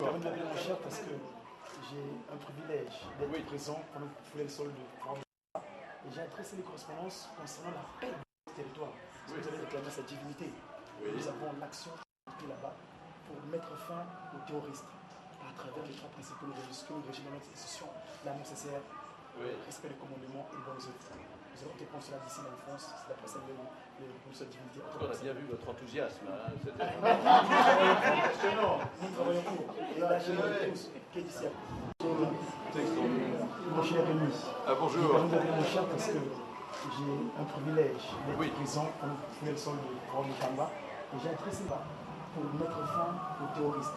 Permis de m'appeler mon cher parce que j'ai un privilège d'être présent pendant que vous foulez le sol de et j'ai adressé les correspondances concernant la paix du territoire. Parce que vous avez réclamé sa divinité. Nous avons l'action là-bas pour mettre fin aux terroristes à travers les trois principaux que nous régime dans notre institution, la nécessaire, respect des commandements et de bonnes œuvres. Nous avons été prendre cela d'ici en France, c'est d'après ça pour sa divinité. On a bien vu votre enthousiasme. Nous travaillons pour. Et là, j'ai tous qui est d'ici. Mon cher Rémi, bonjour. je vais mon cher parce que j'ai un privilège d'être présent pendant que vous foulez le sol de Kamba et j'ai adressé là pour mettre fin aux terroristes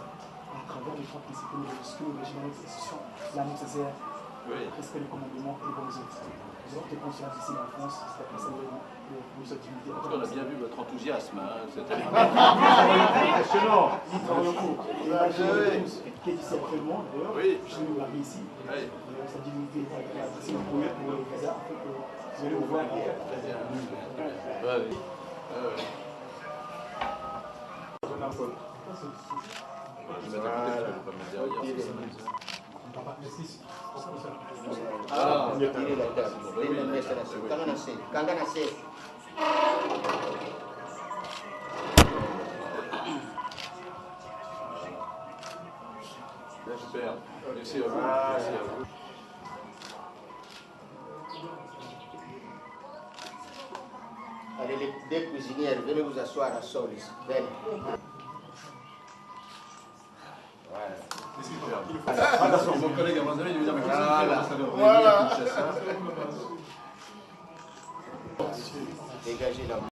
à travers les trois principaux que nous régime dans notre institution, la nécessaire, respect des commandements et les bonnes œuvres. Nous avons été conscients d'ici en France, c'est d'après ça pour sa divinité. On a bien vu votre enthousiasme. Nous travaillons pour. Et là, j'ai tous qui est ici actuellement, d'ailleurs. Je suis marié ici. Sa divinité c'est le premier pour le visa, afin que vous allez vous voir. Je vais mettre à côté, je ne vais pas me mettre derrière. Super. Merci à vous. Merci à vous. Allez, les deux cuisinières, venez vous asseoir à sol ici. Venez. Mon collègue Amazon, il veut dire, mais Voilà. Dégagez la main.